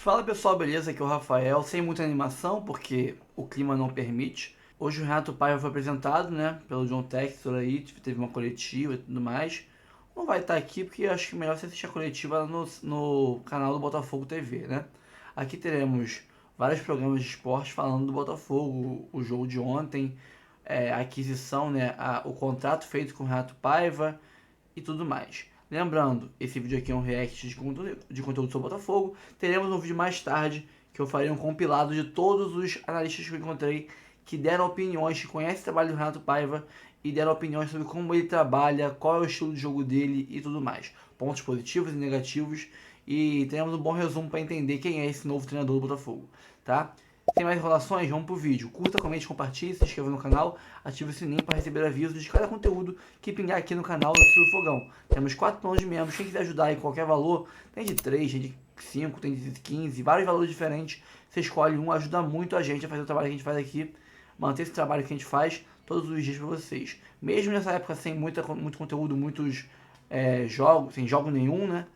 Fala pessoal, beleza? Aqui é o Rafael, sem muita animação, porque o clima não permite. Hoje o Renato Paiva foi apresentado, né, pelo John Textor aí, teve uma coletiva e tudo mais. Não vai estar aqui porque eu acho que é melhor você assistir a coletiva no canal do Botafogo TV, né? Aqui teremos vários programas de esporte falando do Botafogo, o jogo de ontem, a aquisição, né, o contrato feito com o Renato Paiva e tudo mais. Lembrando, esse vídeo aqui é um react de conteúdo sobre o Botafogo. Teremos um vídeo mais tarde que eu farei um compilado de todos os analistas que eu encontrei que deram opiniões, que conhecem o trabalho do Renato Paiva e deram opiniões sobre como ele trabalha, qual é o estilo de jogo dele e tudo mais. Pontos positivos e negativos. E teremos um bom resumo para entender quem é esse novo treinador do Botafogo, tá? Sem mais enrolações, vamos pro vídeo. Curta, comente, compartilhe, se inscreva no canal, ative o sininho para receber avisos de cada conteúdo que pingar aqui no canal do do Fogão. Temos 4 planos de membros, quem quiser ajudar em qualquer valor, tem de 3, tem de 5, tem de 15, vários valores diferentes. Você escolhe um, ajuda muito a gente a fazer o trabalho que a gente faz aqui, manter esse trabalho que a gente faz todos os dias para vocês. Mesmo nessa época sem muito conteúdo, muitos jogos, sem jogo nenhum, né?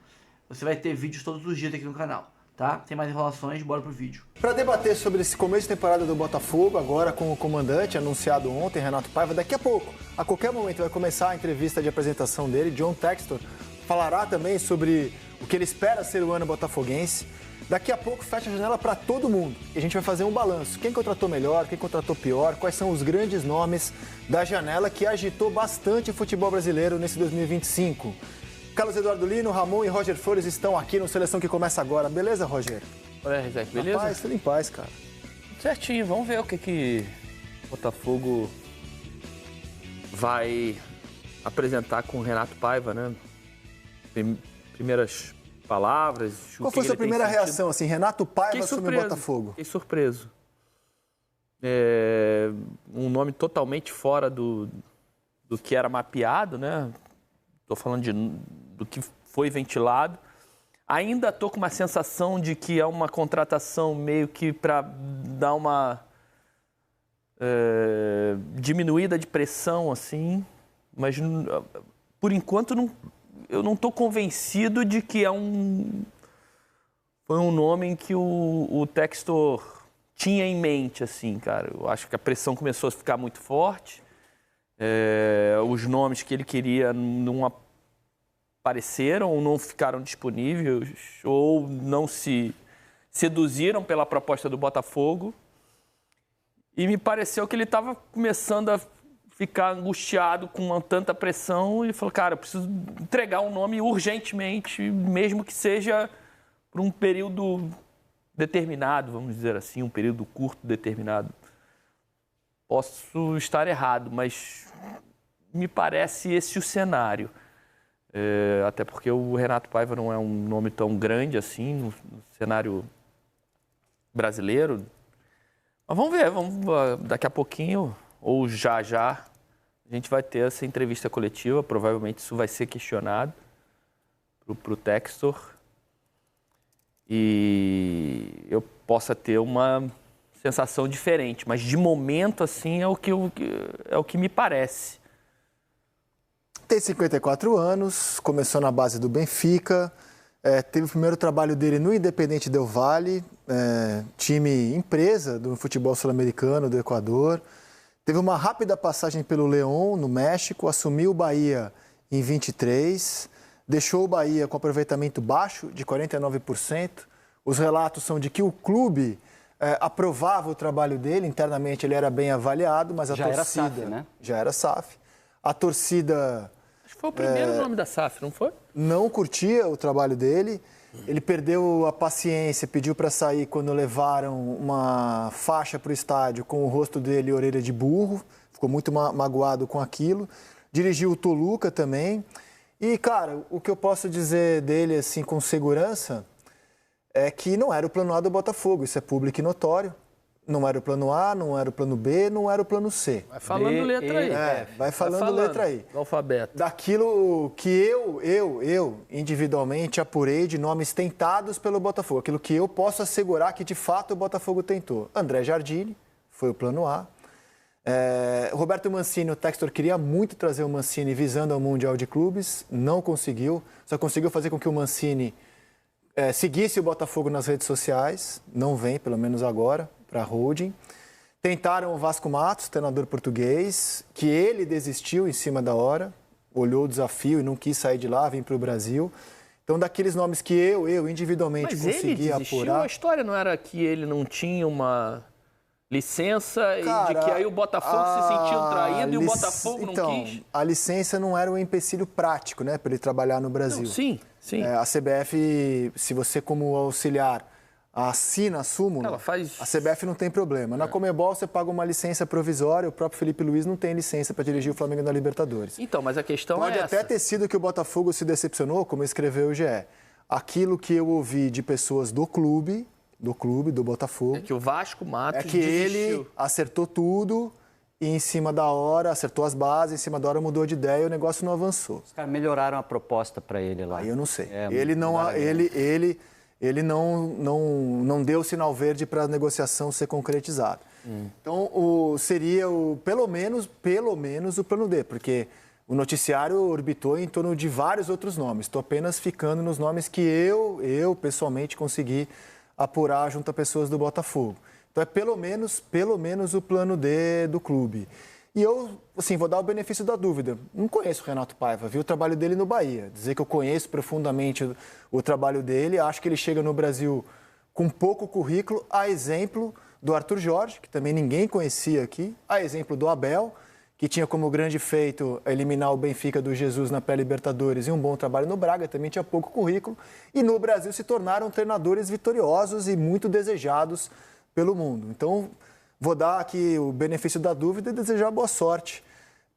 Você vai ter vídeos todos os dias aqui no canal. Tá? Tem mais enrolações, bora pro vídeo. Para debater sobre esse começo de temporada do Botafogo, agora com o comandante anunciado ontem, Renato Paiva, daqui a pouco, a qualquer momento vai começar a entrevista de apresentação dele. John Textor falará também sobre o que ele espera ser o ano botafoguense. Daqui a pouco fecha a janela para todo mundo e a gente vai fazer um balanço. Quem contratou melhor, quem contratou pior, quais são os grandes nomes da janela que agitou bastante o futebol brasileiro nesse 2025. Carlos Eduardo Lino, Ramon e Roger Flores estão aqui no Seleção que começa agora. Beleza, Roger? Olha, Rizek, beleza? Paz, tudo em paz, cara. Certinho, vamos ver o que o Botafogo vai apresentar com o Renato Paiva, né? Primeiras palavras. Qual foi a sua primeira reação, assim, Renato Paiva sobre o Botafogo? Fiquei surpreso. Um nome totalmente fora do que era mapeado, né? Estou falando do que foi ventilado. Ainda estou com uma sensação de que é uma contratação meio que para dar uma diminuída de pressão, assim. Mas, por enquanto, eu não estou convencido de que foi um nome em que o Textor tinha em mente, assim, cara. Eu acho que a pressão começou a ficar muito forte. Os nomes que ele queria não apareceram ou não ficaram disponíveis ou não se seduziram pela proposta do Botafogo. E me pareceu que ele estava começando a ficar angustiado com tanta pressão e falou, cara, eu preciso entregar um nome urgentemente, mesmo que seja por um período determinado, vamos dizer assim, um período curto determinado. Posso estar errado, mas me parece esse o cenário. Até porque o Renato Paiva não é um nome tão grande assim no cenário brasileiro. Mas vamos ver, daqui a pouquinho, ou já, a gente vai ter essa entrevista coletiva. Provavelmente isso vai ser questionado para o Textor. E eu possa ter uma sensação diferente, mas de momento assim é o que me parece. Tem 54 anos, começou na base do Benfica, teve o primeiro trabalho dele no Independente Del Valle, time empresa do futebol sul-americano do Equador. Teve uma rápida passagem pelo León, no México, assumiu o Bahia em 23, deixou o Bahia com aproveitamento baixo, de 49%. Os relatos são de que o clube aprovava o trabalho dele, internamente ele era bem avaliado, mas a torcida... Já era SAF, né? Já era SAF. A torcida... Acho que foi o primeiro nome da SAF, não foi? Não curtia o trabalho dele. Ele perdeu a paciência, pediu para sair quando levaram uma faixa para o estádio com o rosto dele e orelha de burro. Ficou muito magoado com aquilo. Dirigiu o Toluca também. E, cara, o que eu posso dizer dele, assim, com segurança, é que não era o plano A do Botafogo. Isso é público e notório. Não era o plano A, não era o plano B, não era o plano C. Vai falando letra aí. Vai falando letra aí. Do alfabeto. Daquilo que eu individualmente apurei de nomes tentados pelo Botafogo. Aquilo que eu posso assegurar que de fato o Botafogo tentou. André Jardine foi o plano A. Roberto Mancini, o Textor queria muito trazer o Mancini visando ao Mundial de Clubes. Não conseguiu. Só conseguiu fazer com que o Mancini seguisse o Botafogo nas redes sociais, não vem, pelo menos agora, para a holding. Tentaram o Vasco Matos, treinador português, que ele desistiu em cima da hora, olhou o desafio e não quis sair de lá, vir para o Brasil. Então, daqueles nomes que eu individualmente consegui apurar... A história não era que ele não tinha uma licença, cara, e de que aí o Botafogo se sentiu traído e o Botafogo não quis? A licença não era um empecilho prático, né, para ele trabalhar no Brasil. Não, sim. A CBF, se você como auxiliar assina a súmula, a CBF não tem problema. Na Conmebol você paga uma licença provisória, o próprio Felipe Luiz não tem licença para dirigir o Flamengo na Libertadores. Então, mas a questão Pode é até ter sido que o Botafogo se decepcionou, como escreveu o GE. Aquilo que eu ouvi de pessoas do clube, do Botafogo... É que o Vasco Matos desistiu. Ele acertou tudo e em cima da hora, acertou as bases, em cima da hora mudou de ideia e o negócio não avançou. Os caras melhoraram a proposta para ele lá. Aí eu não sei. Ele não deu sinal verde para a negociação ser concretizada. Então, seria pelo menos o plano D, porque o noticiário orbitou em torno de vários outros nomes. Estou apenas ficando nos nomes que eu pessoalmente consegui apurar junto a pessoas do Botafogo. Então, é pelo menos o plano D do clube. E eu, assim, vou dar o benefício da dúvida. Não conheço o Renato Paiva, vi o trabalho dele no Bahia. Dizer que eu conheço profundamente o trabalho dele, acho que ele chega no Brasil com pouco currículo, a exemplo do Arthur Jorge, que também ninguém conhecia aqui, a exemplo do Abel, que tinha como grande feito eliminar o Benfica do Jesus na pré-Libertadores e um bom trabalho no Braga, também tinha pouco currículo, e no Brasil se tornaram treinadores vitoriosos e muito desejados pelo mundo. Então, vou dar aqui o benefício da dúvida e desejar boa sorte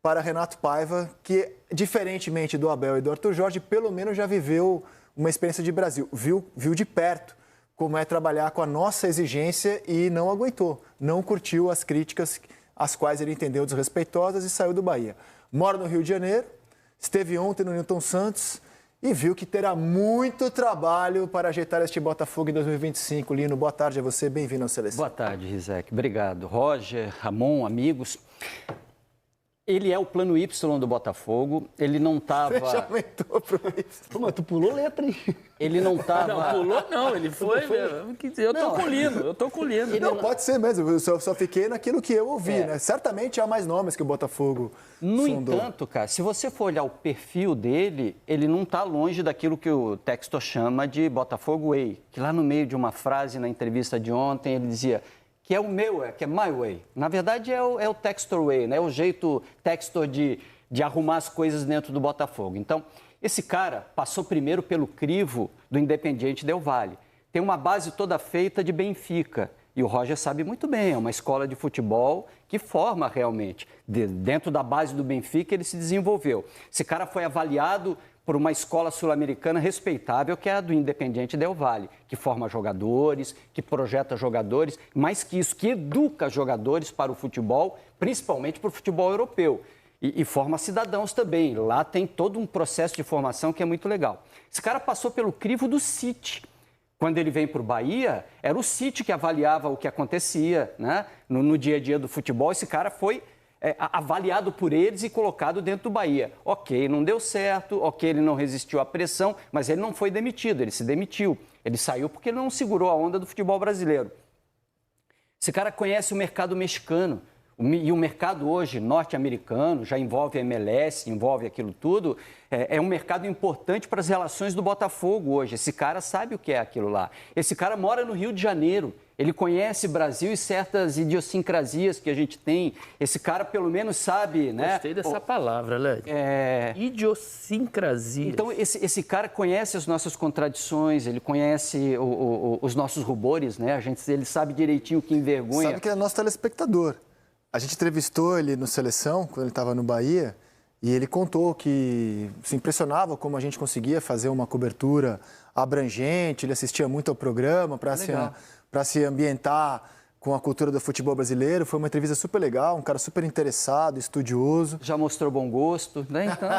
para Renato Paiva, que, diferentemente do Abel e do Arthur Jorge, pelo menos já viveu uma experiência de Brasil. Viu de perto como é trabalhar com a nossa exigência e não aguentou. Não curtiu as críticas as quais ele entendeu desrespeitosas e saiu do Bahia. Mora no Rio de Janeiro, esteve ontem no Newton Santos e viu que terá muito trabalho para ajeitar este Botafogo em 2025. Lino, boa tarde a você, bem-vindo ao Seleção. Boa tarde, Rizek. Obrigado. Roger, Ramon, amigos. Ele é o plano Y do Botafogo, ele não estava... Você já aumentou pro Y. Pô, mas tu pulou letra aí. Ele não estava... Não, pulou não, ele foi... Eu tô com o Lino. Não, pode ser mesmo, eu só fiquei naquilo que eu ouvi, né? Certamente há mais nomes que o Botafogo No sondou. entanto, cara, se você for olhar o perfil dele, ele não está longe daquilo que o Textor chama de Botafogo Way, que lá no meio de uma frase na entrevista de ontem ele dizia... que é o meu, que é my way. Na verdade, é o Textor way, né? É o jeito Textor de arrumar as coisas dentro do Botafogo. Então, esse cara passou primeiro pelo crivo do Independiente Del Valle. Tem uma base toda feita de Benfica. E o Roger sabe muito bem, é uma escola de futebol que forma realmente. Dentro da base do Benfica, ele se desenvolveu. Esse cara foi avaliado por uma escola sul-americana respeitável, que é a do Independiente Del Valle, que forma jogadores, que projeta jogadores, mais que isso, que educa jogadores para o futebol, principalmente para o futebol europeu. E forma cidadãos também. Lá tem todo um processo de formação que é muito legal. Esse cara passou pelo crivo do City. Quando ele vem para o Bahia, era o City que avaliava o que acontecia, né? No dia a dia do futebol. Esse cara foi avaliado por eles e colocado dentro do Bahia. Ok, não deu certo, ok, ele não resistiu à pressão, mas ele não foi demitido, ele se demitiu. Ele saiu porque ele não segurou a onda do futebol brasileiro. Esse cara conhece o mercado mexicano. E o mercado hoje norte-americano já envolve a MLS, envolve aquilo tudo, é um mercado importante para as relações do Botafogo hoje. Esse cara sabe o que é aquilo lá. Esse cara mora no Rio de Janeiro, ele conhece Brasil e certas idiosincrasias que a gente tem. Esse cara pelo menos sabe, né? Gostei dessa palavra, Léo. Idiosincrasia. Então esse cara conhece as nossas contradições, ele conhece os nossos rubores, né? Ele sabe direitinho o que envergonha. Sabe que é nosso telespectador. A gente entrevistou ele no Seleção, quando ele estava no Bahia, e ele contou que se impressionava como a gente conseguia fazer uma cobertura abrangente, ele assistia muito ao programa para se ambientar com a cultura do futebol brasileiro. Foi uma entrevista super legal, um cara super interessado, estudioso. Já mostrou bom gosto, né? Então,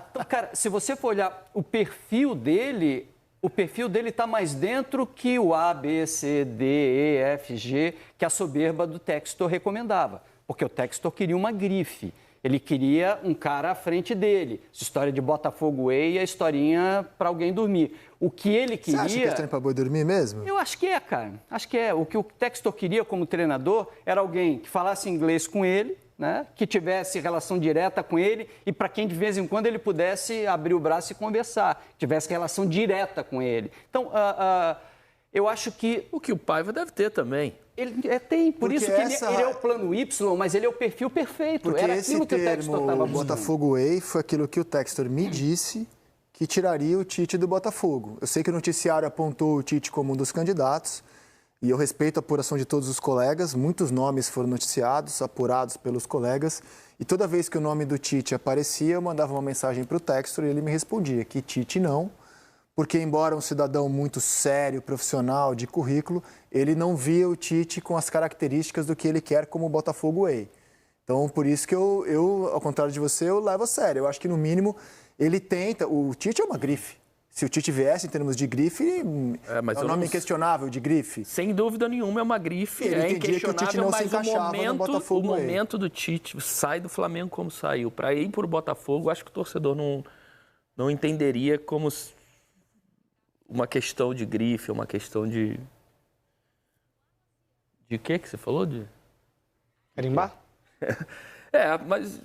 Então, cara, se você for olhar o perfil dele está mais dentro que o A, B, C, D, E, F, G, que a soberba do Textor recomendava. Porque o Textor queria uma grife. Ele queria um cara à frente dele. Essa história de Botafogo Way é a historinha para alguém dormir. O que ele queria... Você acha que é estranho para boi dormir mesmo? Eu acho que é, cara. Acho que é. O que o Textor queria como treinador era alguém que falasse inglês com ele, né? Que tivesse relação direta com ele e para quem de vez em quando ele pudesse abrir o braço e conversar, tivesse relação direta com ele. Então, eu acho que... O que o Paiva deve ter também. Ele tem, por isso que ele é o plano Y, mas ele é o perfil perfeito. Porque era esse aquilo que o Textor estava buscando. Botafogo Way foi aquilo que o Textor me disse que tiraria o Tite do Botafogo. Eu sei que o noticiário apontou o Tite como um dos candidatos, e eu respeito a apuração de todos os colegas, muitos nomes foram noticiados, apurados pelos colegas, e toda vez que o nome do Tite aparecia, eu mandava uma mensagem para o Textor e ele me respondia que Tite não, porque embora um cidadão muito sério, profissional, de currículo, ele não via o Tite com as características do que ele quer como Botafogo Way. Então, por isso que eu, ao contrário de você, eu levo a sério. Eu acho que, no mínimo, ele tenta... O Tite é uma grife. Se o Tite viesse em termos de grife, é um nome inquestionável de grife. Sem dúvida nenhuma é uma grife, é inquestionável, mas o momento do Tite sai do Flamengo como saiu. Para ir para o Botafogo, acho que o torcedor não entenderia como uma questão de grife, uma questão de... De quê que você falou? Carimbar? Mas...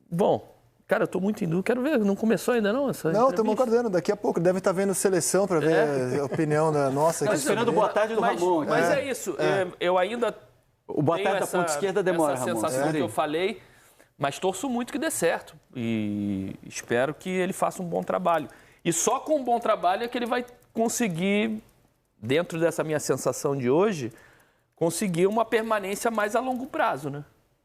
Bom... Cara, eu tô muito em dúvida. Quero ver, não começou ainda não essa Não, estamos aguardando. Daqui a pouco deve estar vendo seleção para ver a opinião da nossa. Mas esperando boa tarde do Ramon. Mas é isso. Eu ainda o boa tarde da ponta esquerda demora, essa Ramon. sensação que eu falei, mas torço muito que dê certo. E espero que ele faça um bom trabalho. E só com um bom trabalho é que ele vai conseguir, dentro dessa minha sensação de hoje, conseguir uma permanência mais a longo prazo, né?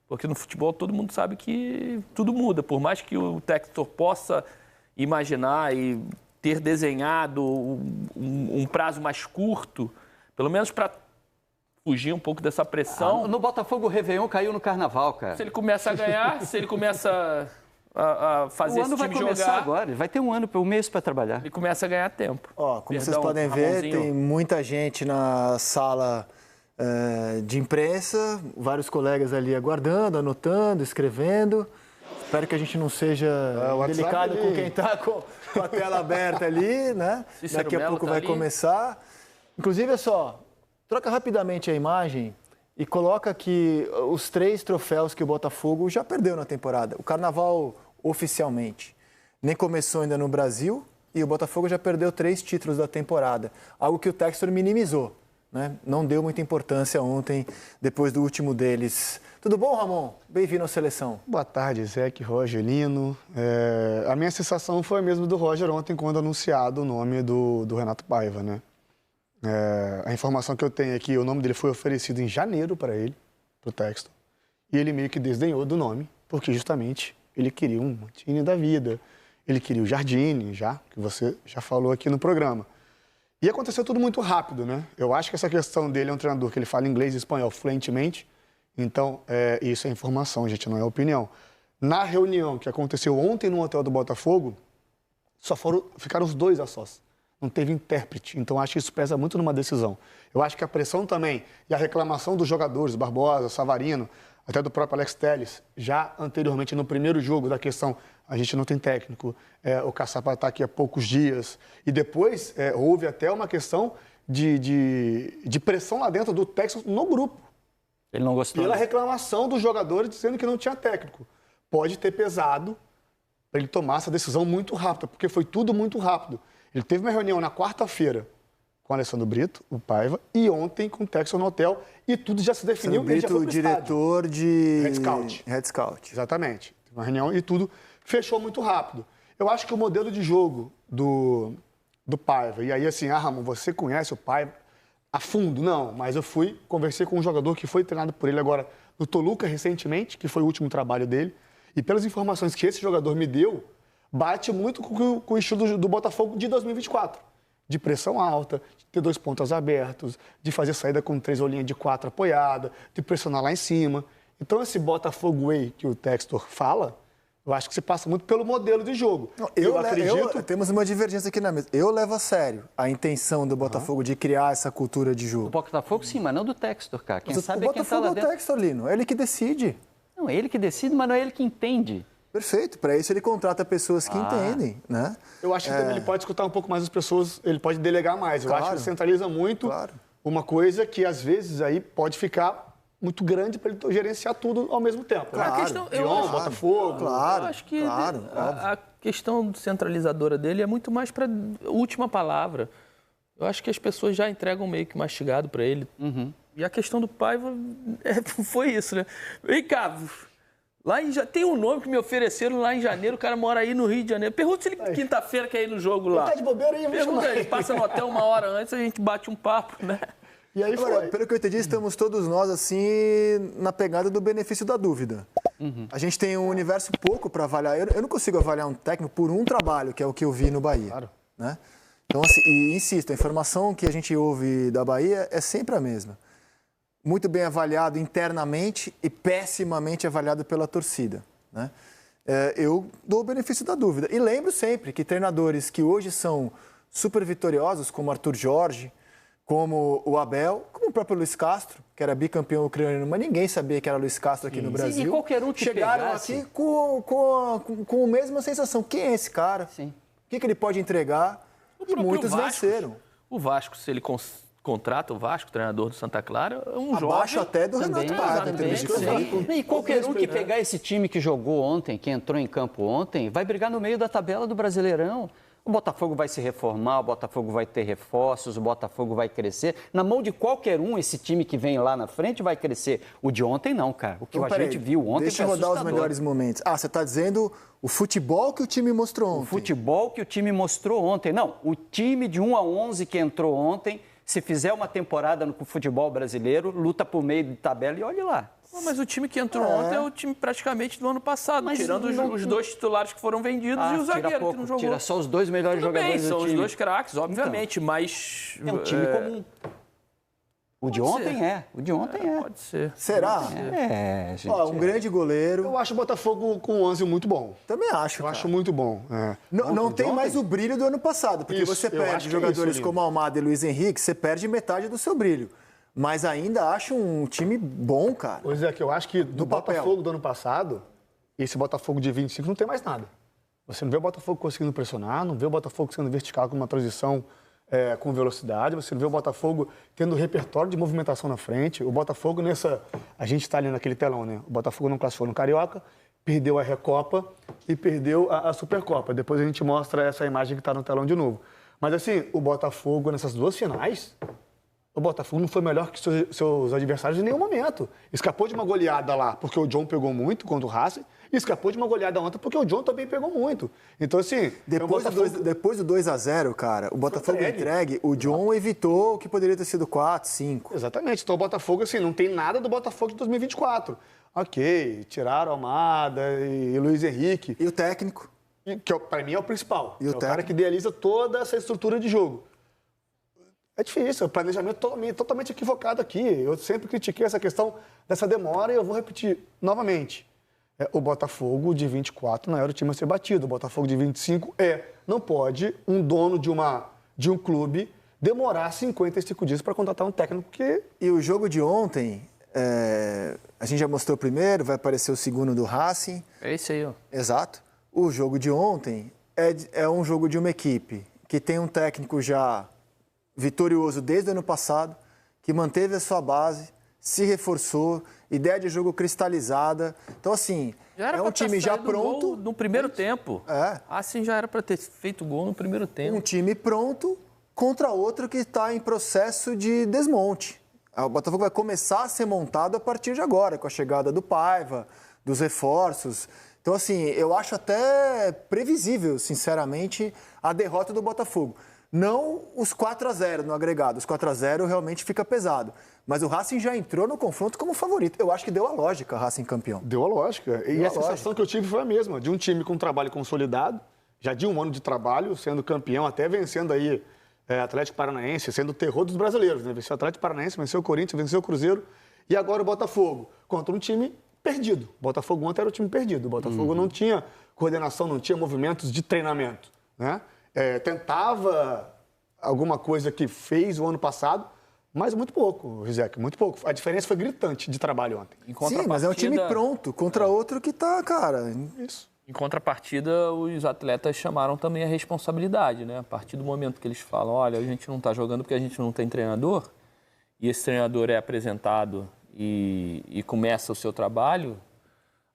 Porque no futebol todo mundo sabe que tudo muda. Por mais que o Textor possa imaginar e ter desenhado um prazo mais curto, pelo menos para fugir um pouco dessa pressão... No Botafogo, o Réveillon caiu no Carnaval, cara. Se ele começa a ganhar, se ele começa a fazer esse time jogar... O ano vai começar agora. Vai ter um mês para trabalhar. Ele começa a ganhar tempo. Como vocês podem ver, tem muita gente na sala... de imprensa, vários colegas ali aguardando, anotando, escrevendo. Espero que a gente não seja delicado ali com quem está com a tela aberta ali, né? Daqui a pouco vai começar. Inclusive, é só, troca rapidamente a imagem e coloca aqui os 3 troféus que o Botafogo já perdeu na temporada. O Carnaval, oficialmente, nem começou ainda no Brasil e o Botafogo já perdeu 3 títulos da temporada. Algo que o Textor minimizou. Né? Não deu muita importância ontem, depois do último deles. Tudo bom, Ramon? Bem-vindo à seleção. Boa tarde, Zeke, Roger, Lino. A minha sensação foi a mesma do Roger ontem, quando anunciado o nome do Renato Paiva, né? A informação que eu tenho aqui, o nome dele foi oferecido em janeiro para ele, para o Textor, e ele meio que desdenhou do nome, porque justamente ele queria um Mantini da vida, ele queria o Jardine, que você já falou aqui no programa. E aconteceu tudo muito rápido, né? Eu acho que essa questão dele é um treinador que ele fala inglês e espanhol fluentemente. Então, isso é informação, gente, não é opinião. Na reunião que aconteceu ontem no hotel do Botafogo, ficaram os 2 a sós. Não teve intérprete. Então, acho que isso pesa muito numa decisão. Eu acho que a pressão também e a reclamação dos jogadores, Barbosa, Savarino, até do próprio Alex Telles, já anteriormente no primeiro jogo da questão, a gente não tem técnico, o Caçapa está aqui há poucos dias, e depois houve até uma questão de pressão lá dentro do Texas no grupo. Ele não gostou. Pela reclamação dos jogadores dizendo que não tinha técnico. Pode ter pesado para ele tomar essa decisão muito rápida, porque foi tudo muito rápido. Ele teve uma reunião na quarta-feira com o Alessandro Brito, o Paiva, e ontem com o Texas no hotel, e tudo já se definiu. Alessandro Brito, o diretor de... Red Scout. Exatamente. Teve uma reunião e tudo fechou muito rápido. Eu acho que o modelo de jogo do Paiva, e aí assim, Ramon, você conhece o Paiva a fundo? Não, mas eu conversei com um jogador que foi treinado por ele agora no Toluca recentemente, que foi o último trabalho dele, e pelas informações que esse jogador me deu, bate muito com o estilo do Botafogo de 2024. De pressão alta, de ter 2 pontas abertos, de fazer saída com 3 ou linha de 4 apoiada, de pressionar lá em cima. Então, esse Botafogo Way que o Textor fala, eu acho que se passa muito pelo modelo de jogo. Não, eu acredito... Temos uma divergência aqui na mesa. Eu levo a sério a intenção do Botafogo de criar essa cultura de jogo. O Botafogo sim, mas não do Textor, cara. Quem sabe o Botafogo é o Textor, Lino. É ele que decide. Não, é ele que decide, mas não é ele que entende. Perfeito, para isso ele contrata pessoas que entendem, né? Eu acho que também ele pode escutar um pouco mais as pessoas, ele pode delegar mais. Eu acho que ele centraliza muito uma coisa que, às vezes, aí pode ficar muito grande para ele gerenciar tudo ao mesmo tempo. Claro, né? A questão, Botafogo. Claro, eu acho que claro, a questão centralizadora dele é muito mais para última palavra. Eu acho que as pessoas já entregam meio que mastigado para ele. E a questão do Paiva foi isso, né? Vem cá, tem um nome que me ofereceram lá em janeiro, o cara mora aí no Rio de Janeiro. Pergunta se ele quinta-feira quer ir no jogo lá. Ele tá de bobeira aí, Pergunta ele, passa no hotel 1 hora antes, a gente bate um papo, né? E aí Agora, foi. pelo que eu entendi, estamos todos nós, assim, na pegada do benefício da dúvida. A gente tem um universo pouco para avaliar. Eu não consigo avaliar um técnico por um trabalho, que é o que eu vi no Bahia. Claro. Né? Então, assim, e insisto, a informação que a gente ouve da Bahia é sempre a mesma. Muito bem avaliado internamente e pessimamente avaliado pela torcida. Né? Eu dou o benefício da dúvida. E lembro sempre que treinadores que hoje são super vitoriosos, como Arthur Jorge, como o Abel, como o próprio Luiz Castro, que era bicampeão ucraniano, mas ninguém sabia que era Luiz Castro aqui no Brasil. E qualquer um que chegaram pegasse... aqui com a mesma sensação. Quem é esse cara? Sim. O que ele pode entregar? E muitos venceram. O Vasco, se ele contrata o Vasco, treinador do Santa Clara, é um Abaixo jovem... até do Renato Paiva. E qualquer um que pegar esse time que jogou ontem, que entrou em campo ontem, vai brigar no meio da tabela do Brasileirão. O Botafogo vai se reformar, o Botafogo vai ter reforços, o Botafogo vai crescer. Na mão de qualquer um, esse time que vem lá na frente vai crescer. O de ontem não, cara. O que a gente viu ontem deixa eu foi rodar os assustador. melhores momentos. Ah, você está dizendo o futebol que o time mostrou ontem. O futebol que o time mostrou ontem. Não, o time de 1 a 11 que entrou ontem, se fizer uma temporada no futebol brasileiro, luta por meio de tabela e olhe lá. Mas o time que entrou ontem é o time praticamente do ano passado, Mas tirando os 2 titulares que foram vendidos e o zagueiro que não jogou. Tira só os 2 melhores Tudo jogadores bem, do são time. os 2 craques, obviamente, mas... É um time comum. O de ontem é. O de ontem é. Pode ser. Será? Gente. Ó, um grande goleiro. Eu acho o Botafogo com o 11 muito bom. Também acho, Eu cara. acho muito bom. Não tem mais o brilho do ano passado, porque Isso, você eu perde acho que é jogadores isso, como Almada e Luiz Henrique, você perde metade do seu brilho. Mas ainda acho um time bom, cara. Pois é, que eu acho que do papel. Botafogo do ano passado, esse Botafogo de 25 não tem mais nada. Você não vê o Botafogo conseguindo pressionar, não vê o Botafogo sendo vertical com uma transição com velocidade, você não vê o Botafogo tendo repertório de movimentação na frente. O Botafogo nessa... A gente está ali naquele telão, né? O Botafogo não classificou no Carioca, perdeu a Recopa e perdeu a Supercopa. Depois a gente mostra essa imagem que está no telão de novo. Mas assim, o Botafogo nessas 2 finais... O Botafogo não foi melhor que seus adversários em nenhum momento. Escapou de uma goleada lá porque o John pegou muito contra o Racing e escapou de uma goleada ontem porque o John também pegou muito. Então, assim... Depois do 2-0, cara, o Botafogo entregue, o John evitou o que poderia ter sido 4, 5. Exatamente. Então, o Botafogo, assim, não tem nada do Botafogo de 2024. Ok, tiraram Almada e Luiz Henrique. E o técnico? Que, para mim, é o principal. E o é o cara que idealiza toda essa estrutura de jogo. É difícil, o planejamento totalmente equivocado aqui. Eu sempre critiquei essa questão dessa demora e eu vou repetir novamente. O Botafogo de 24 não era o time a ser batido. O Botafogo de 25 não pode um dono de um clube demorar 55 dias para contratar um técnico que... E o jogo de ontem, a gente já mostrou o primeiro, vai aparecer o segundo do Racing. É isso aí, ó. Exato. O jogo de ontem é um jogo de uma equipe que tem um técnico já... vitorioso desde o ano passado, que manteve a sua base, se reforçou, ideia de jogo cristalizada. Então, assim, é um time já pronto. No primeiro tempo. Assim já era para ter feito gol no primeiro tempo. Um time pronto contra outro que está em processo de desmonte. O Botafogo vai começar a ser montado a partir de agora, com a chegada do Paiva, dos reforços. Então, assim, eu acho até previsível, sinceramente, a derrota do Botafogo. Não os 4-0 no agregado. Os 4-0 realmente fica pesado. Mas o Racing já entrou no confronto como favorito. Eu acho que deu a lógica, Racing campeão. Deu a lógica. E a sensação que eu tive foi a mesma. De um time com um trabalho consolidado, já de 1 ano de trabalho, sendo campeão, até vencendo aí Atlético Paranaense, sendo o terror dos brasileiros. Né? Venceu o Atlético Paranaense, venceu o Corinthians, venceu o Cruzeiro. E agora o Botafogo, contra um time perdido. O Botafogo ontem era o time perdido. O Botafogo não tinha coordenação, não tinha movimentos de treinamento. Né? Tentava alguma coisa que fez o ano passado, Mas muito pouco, Rizek, muito pouco. A diferença foi gritante de trabalho ontem. Sim, mas é um time pronto contra outro que tá, cara... Isso. Em contrapartida, os atletas chamaram também a responsabilidade, né? A partir do momento que eles falam, olha, a gente não está jogando porque a gente não tem treinador, e esse treinador é apresentado e começa o seu trabalho,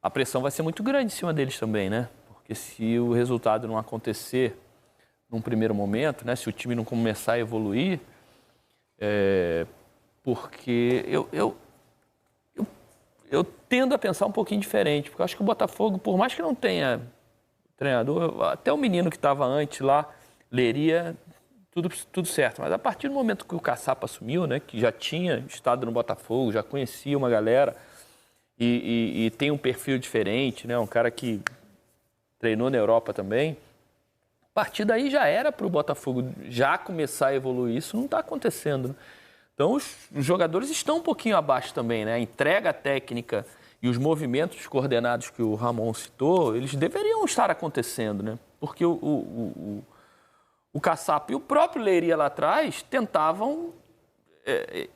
a pressão vai ser muito grande em cima deles também, né? Porque se o resultado não acontecer num primeiro momento, né? Se o time não começar a evoluir, porque eu tendo a pensar um pouquinho diferente, porque eu acho que o Botafogo, por mais que não tenha treinador, até o menino que estava antes lá, leria tudo certo. Mas a partir do momento que o Caçapa assumiu, né, que já tinha estado no Botafogo, já conhecia uma galera e tem um perfil diferente, né, um cara que treinou na Europa também, a partir daí já era para o Botafogo já começar a evoluir. Isso não está acontecendo, né? Então, os jogadores estão um pouquinho abaixo também, né? A entrega técnica e os movimentos coordenados que o Ramon citou, eles deveriam estar acontecendo, né? Porque o Caçapa e o próprio Leiria lá atrás tentavam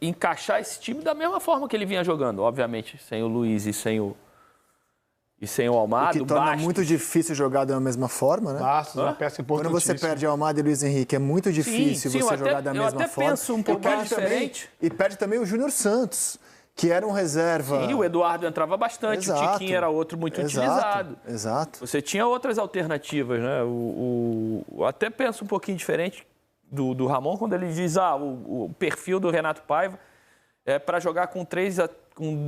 encaixar esse time da mesma forma que ele vinha jogando. Obviamente, sem o Luiz e sem o Almada. O que torna muito difícil jogar da mesma forma, né? Bastos, uma peça Quando importantíssima. você perde Almada e Luiz Henrique, é muito difícil você jogar da mesma forma. Eu até penso um pouquinho diferente. E perde também o Júnior Santos, que era um reserva... Sim, o Eduardo entrava bastante, o Tiquinho era outro muito utilizado. Exato. Você tinha outras alternativas, né? Eu até penso um pouquinho diferente do Ramon, quando ele diz o perfil do Renato Paiva é para jogar com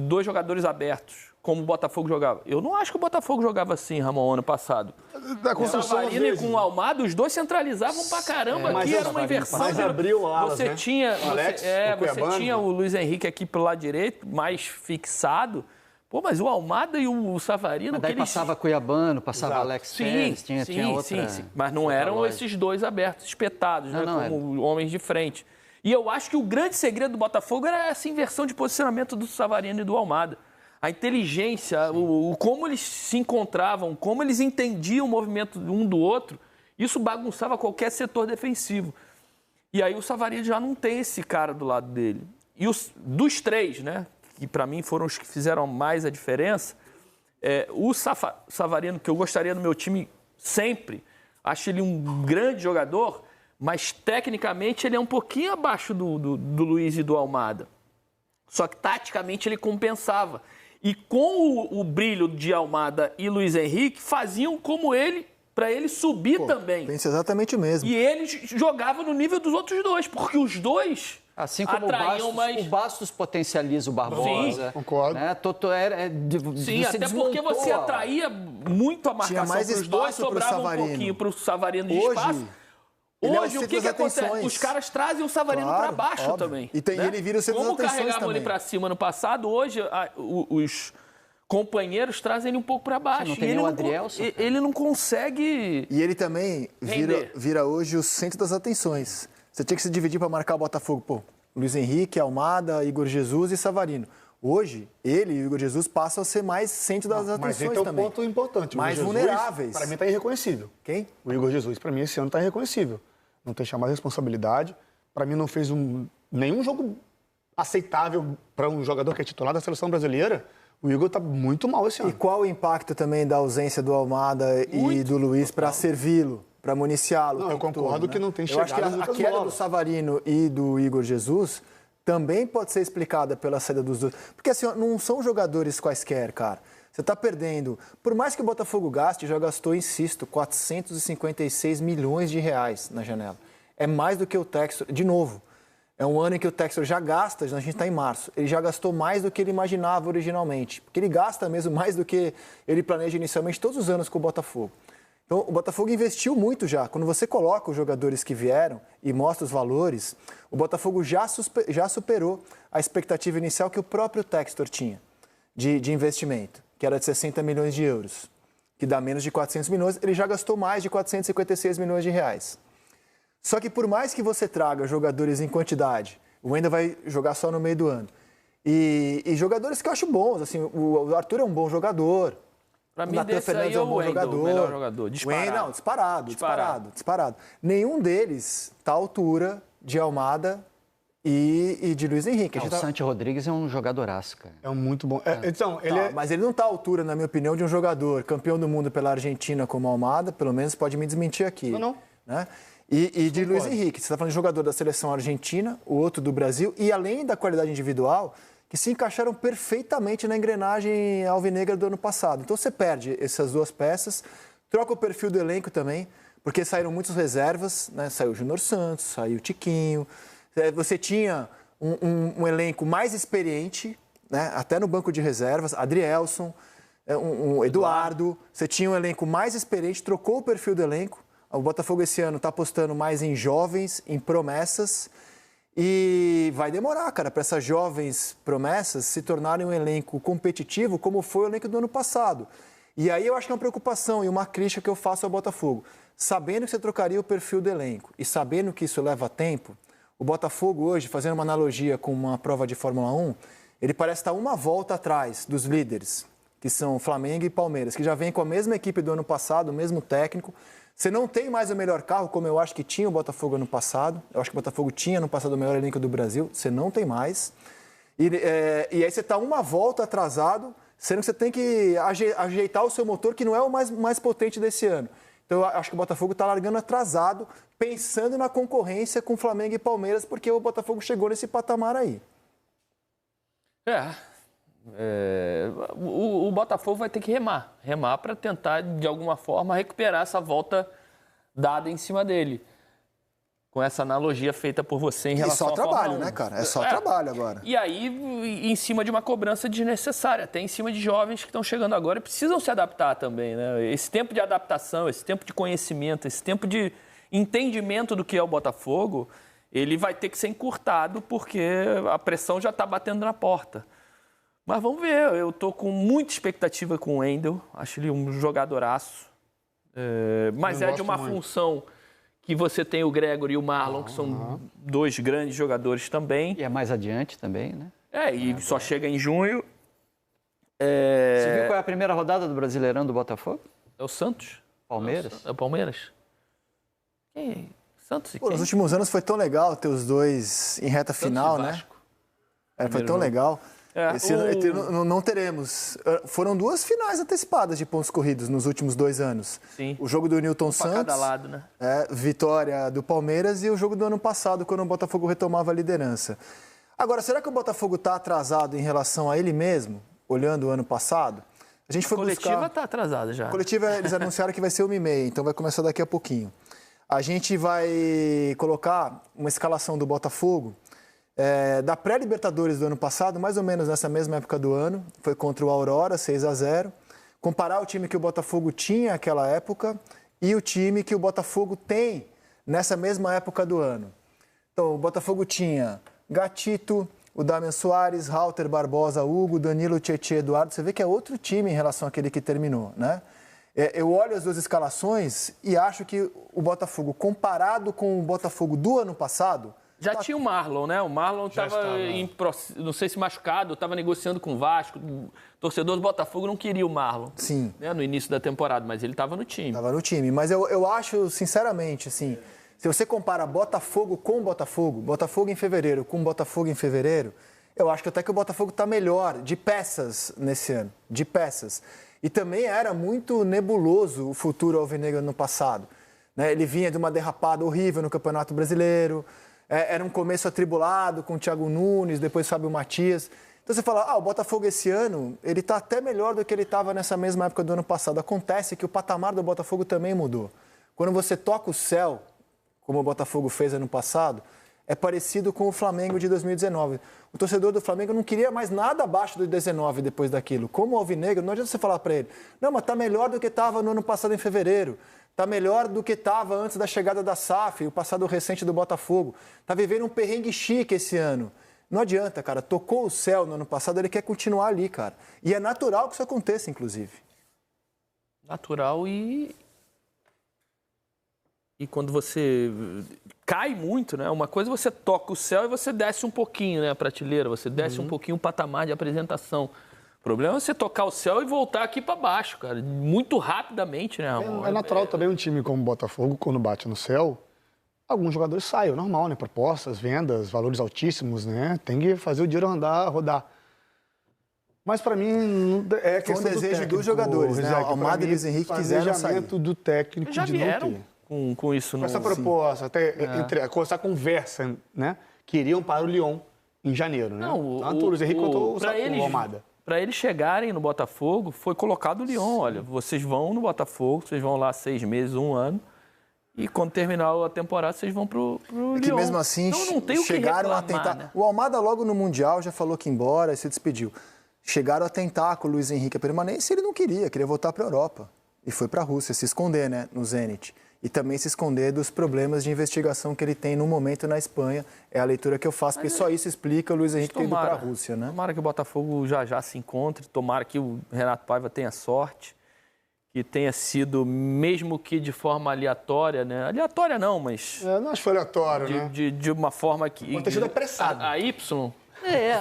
2 jogadores abertos, como o Botafogo jogava. Eu não acho que o Botafogo jogava assim, Ramon, ano passado. Da Com o Savarino e com o Almada, os dois centralizavam pra caramba. Aqui era uma inversão. Mas abriu alas, você né? tinha, O Alex, o você Cuiabano. tinha o Luiz Henrique aqui pelo lado direito, mais fixado. Pô, mas o Almada e o Savarino... Mas daí passava Cuiabano, passava Alex Telles, tinha outra... Sim. Mas não eram esses dois abertos, espetados, né? Como homens de frente. E eu acho que o grande segredo do Botafogo era essa inversão de posicionamento do Savarino e do Almada. A inteligência, como eles se encontravam, como eles entendiam o movimento um do outro, isso bagunçava qualquer setor defensivo. E aí o Savarino já não tem esse cara do lado dele. E dos 3, né, que para mim foram os que fizeram mais a diferença, o Savarino, que eu gostaria no meu time sempre, acho ele um grande jogador, mas tecnicamente ele é um pouquinho abaixo do Luiz e do Almada. Só que taticamente ele compensava. E com o brilho de Almada e Luiz Henrique, faziam como ele, para ele subir também. Pensa exatamente o mesmo. E ele jogava no nível dos outros dois, porque os dois assim como atraíam o Bastos potencializa o Barbosa. Sim, concordo. Né? Sim, até porque você atraía muito a marcação para os dois, sobrava um pouquinho para o Savarino de espaço. Hoje, o que acontece? Os caras trazem o Savarino para baixo também. E ele vira o centro das atenções também. Como carregavam ele para cima no passado, hoje os companheiros trazem ele um pouco para baixo. Não tem nem o Adrielson. Ele não consegue... E ele também vira hoje o centro das atenções. Você tinha que se dividir para marcar o Botafogo. Pô, Luiz Henrique, Almada, Igor Jesus e Savarino. Hoje, ele e o Igor Jesus passam a ser mais centro das atenções também. Mas esse é um ponto importante. Mais vulneráveis. Para mim está irreconhecível. Quem? O Igor Jesus, para mim, esse ano está irreconhecível. Não tem chamado responsabilidade. Para mim, não fez nenhum jogo aceitável para um jogador que é titular da seleção brasileira. O Igor está muito mal esse ano. E qual o impacto também da ausência do Almada e do Luiz para servi-lo, para municiá-lo? Não, eu concordo todo, que não tem chegado. Eu acho que a queda do Savarino e do Igor Jesus também pode ser explicada pela saída dos dois. Porque assim, não são jogadores quaisquer, cara. Você está perdendo. Por mais que o Botafogo gaste, já gastou, insisto, 456 milhões de reais na janela. É mais do que o Textor. De novo, é um ano em que o Textor já gasta, a gente está em março, ele já gastou mais do que ele imaginava originalmente. Porque ele gasta mesmo mais do que ele planeja inicialmente todos os anos com o Botafogo. Então, o Botafogo investiu muito já. Quando você coloca os jogadores que vieram e mostra os valores, o Botafogo já superou a expectativa inicial que o próprio Textor tinha de investimento, que era de 60 milhões de euros, que dá menos de 400 milhões. Ele já gastou mais de 456 milhões de reais. Só que por mais que você traga jogadores em quantidade, o Wendel vai jogar só no meio do ano, e jogadores que eu acho bons, assim, o Arthur é um bom jogador, Para mim, Natan Fernandes é um bom jogador. O melhor jogador, disparado. Disparado. Nenhum deles está à altura de Almada e de Luiz Henrique. O Santi Rodrigues é um jogadoraço, cara. É um muito bom. Então, ele Mas ele não está à altura, na minha opinião, de um jogador campeão do mundo pela Argentina como Almada, pelo menos pode me desmentir aqui. Não. Né? E de Luiz Henrique. Você está falando de jogador da seleção argentina, o outro do Brasil, e além da qualidade individual, que se encaixaram perfeitamente na engrenagem alvinegra do ano passado. Então você perde essas duas peças, troca o perfil do elenco também, porque saíram muitas reservas, né? Saiu o Júnior Santos, saiu o Tiquinho. Você tinha um elenco mais experiente, né? Até no banco de reservas, Adrielson, Eduardo. Você tinha um elenco mais experiente, trocou o perfil do elenco. O Botafogo esse ano está apostando mais em jovens, em promessas. E vai demorar, cara, para essas jovens promessas se tornarem um elenco competitivo, como foi o elenco do ano passado. E aí eu acho que é uma preocupação e uma crítica que eu faço ao Botafogo. Sabendo que você trocaria o perfil do elenco e sabendo que isso leva tempo, o Botafogo hoje, fazendo uma analogia com uma prova de Fórmula 1, ele parece estar uma volta atrás dos líderes, que são Flamengo e Palmeiras, que já vem com a mesma equipe do ano passado, o mesmo técnico. Você não tem mais o melhor carro, como eu acho que tinha o Botafogo ano passado. Eu acho que o Botafogo tinha no passado o melhor elenco do Brasil. Você não tem mais. E aí você está uma volta atrasado, sendo que você tem que ajeitar o seu motor, que não é o mais potente desse ano. Então, eu acho que o Botafogo está largando atrasado, pensando na concorrência com Flamengo e Palmeiras, porque o Botafogo chegou nesse patamar aí. O Botafogo vai ter que remar para tentar, de alguma forma, recuperar essa volta dada em cima dele. Com essa analogia feita por você em relação à Fórmula 1. É só trabalho, né, cara? É só trabalho agora. E aí, em cima de uma cobrança desnecessária, até em cima de jovens que estão chegando agora e precisam se adaptar também, né? Esse tempo de adaptação, esse tempo de conhecimento, esse tempo de entendimento do que é o Botafogo, ele vai ter que ser encurtado porque a pressão já está batendo na porta. Mas vamos ver, eu estou com muita expectativa com o Wendel, acho ele um jogadoraço, mas é de uma função que você tem o Gregory e o Marlon, que são dois grandes jogadores também. E é mais adiante também, né? E só chega em junho. Você viu qual é a primeira rodada do Brasileirão do Botafogo? É o Santos. Palmeiras? É o Palmeiras. Quem? Santos e quem? Nos últimos anos foi tão legal ter os dois em reta final, né? Foi tão legal. Esse ano não teremos. Foram duas finais antecipadas de pontos corridos nos últimos 2 anos. Sim. O jogo do Newton Santos, cada lado, né? Vitória do Palmeiras, e o jogo do ano passado, quando o Botafogo retomava a liderança. Agora, será que o Botafogo está atrasado em relação a ele mesmo, olhando o ano passado? A coletiva está atrasada já. A coletiva, eles anunciaram que vai ser 1h30, então vai começar daqui a pouquinho. A gente vai colocar uma escalação do Botafogo da pré-Libertadores do ano passado, mais ou menos nessa mesma época do ano. Foi contra o Aurora, 6-0. Comparar o time que o Botafogo tinha naquela época e o time que o Botafogo tem nessa mesma época do ano. Então, o Botafogo tinha Gatito, o Damian Soares, Rauter, Barbosa, Hugo, Danilo, Tietê, Eduardo. Você vê que é outro time em relação àquele que terminou, né? Eu olho as duas escalações e acho que o Botafogo, comparado com o Botafogo do ano passado... Já tinha o Marlon, né? O Marlon estava, não sei se machucado, estava negociando com o Vasco. O torcedor do Botafogo não queria o Marlon. Sim. Né? No início da temporada, mas ele estava no time. Estava no time, mas eu acho, sinceramente, assim, se você compara Botafogo com Botafogo em fevereiro com Botafogo em fevereiro, eu acho que até que o Botafogo está melhor de peças nesse ano, de peças. E também era muito nebuloso o futuro alvinegro no passado, né? Ele vinha de uma derrapada horrível no Campeonato Brasileiro, era um começo atribulado com o Thiago Nunes, depois Fábio Matias. Então você fala, o Botafogo esse ano, ele está até melhor do que ele estava nessa mesma época do ano passado. Acontece que o patamar do Botafogo também mudou. Quando você toca o céu, como o Botafogo fez ano passado, é parecido com o Flamengo de 2019. O torcedor do Flamengo não queria mais nada abaixo do 19 depois daquilo. Como o alvinegro, não adianta você falar para ele, não, mas está melhor do que estava no ano passado em fevereiro. Está melhor do que estava antes da chegada da SAF, o passado recente do Botafogo. Está vivendo um perrengue chique esse ano. Não adianta, cara. Tocou o céu no ano passado, ele quer continuar ali, cara. E é natural que isso aconteça, inclusive. Natural e quando você cai muito, né? Uma coisa você toca o céu e você desce um pouquinho, né? A prateleira, você desce um pouquinho o patamar de apresentação. O problema é você tocar o céu e voltar aqui para baixo, cara. Muito rapidamente, né, Ramon? É natural também um time como o Botafogo, quando bate no céu, alguns jogadores saem, é normal, né? Propostas, vendas, valores altíssimos, né? Tem que fazer o dinheiro andar, rodar. Mas para mim é Foi um questão desejo do dos jogadores, né? Isaac, Almada e Luiz Henrique quiseram sair. Planejamento do técnico Já de não vieram ter. com isso. Com essa proposta, com essa conversa, né? Que iriam para o Lyon em janeiro, né? Não, Tanto o Luiz Henrique quanto o Almada. Para eles chegarem no Botafogo, foi colocado o Lyon. Olha, vocês vão no Botafogo, vocês vão lá 6 meses, 1 ano. E quando terminar a temporada, vocês vão pro Lyon. Que mesmo assim, então, não tem chegaram a tentar. Né? O Almada, logo no Mundial, já falou que ia embora e se despediu. Chegaram a tentar com o Luiz Henrique a permanência, ele não queria voltar para a Europa. E foi para a Rússia, se esconder, né, no Zenit. E também se esconder dos problemas de investigação que ele tem no momento na Espanha. É a leitura que eu faço, porque só isso explica o Luiz Henrique ter ido para a Rússia, né? Tomara que o Botafogo já se encontre, tomara que o Renato Paiva tenha sorte, que tenha sido, mesmo que de forma aleatória, né? Aleatória não, mas... Não acho que foi aleatório, né? De uma forma que... Pode ter sido apressado. A Y...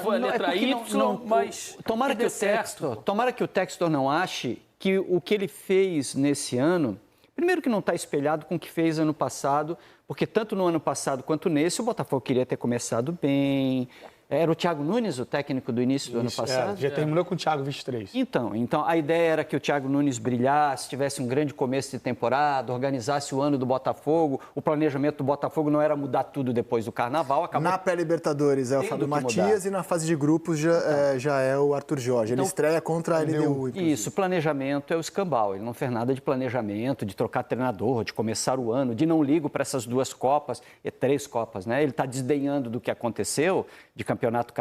Foi a letra Y, mas... Tomara que o Textor não ache que o que ele fez nesse ano... Primeiro que não está espelhado com o que fez ano passado, porque tanto no ano passado quanto nesse, o Botafogo queria ter começado bem. Era o Thiago Nunes, o técnico do início do ano passado? Já terminou com o Thiago 23. Então, a ideia era que o Thiago Nunes brilhasse, tivesse um grande começo de temporada, organizasse o ano do Botafogo. O planejamento do Botafogo não era mudar tudo depois do Carnaval. Acabou... Na pré-Libertadores é o Fábio Matias e na fase de grupos já é o Arthur Jorge. Ele estreia contra a LDU. Isso, planejamento é o escambau. Ele não fez nada de planejamento, de trocar treinador, de começar o ano, de não ligo para essas 2 Copas, 3 Copas, né? Ele está desdenhando do que aconteceu, de Campeonato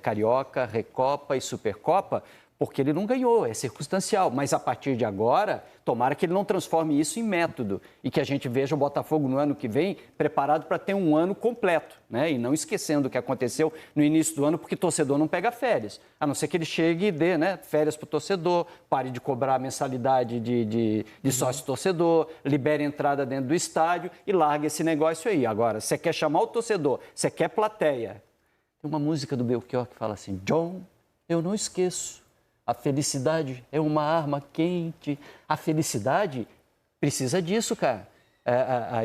Carioca, Recopa e Supercopa, porque ele não ganhou, é circunstancial. Mas a partir de agora, tomara que ele não transforme isso em método e que a gente veja o Botafogo no ano que vem preparado para ter um ano completo, né? E não esquecendo o que aconteceu no início do ano, porque torcedor não pega férias, a não ser que ele chegue e dê, né, férias para o torcedor, pare de cobrar a mensalidade de sócio-torcedor, libere entrada dentro do estádio e largue esse negócio aí. Agora, você quer chamar o torcedor, você quer plateia. Tem uma música do Belchior que fala assim: John, eu não esqueço. A felicidade é uma arma quente. A felicidade precisa disso, cara.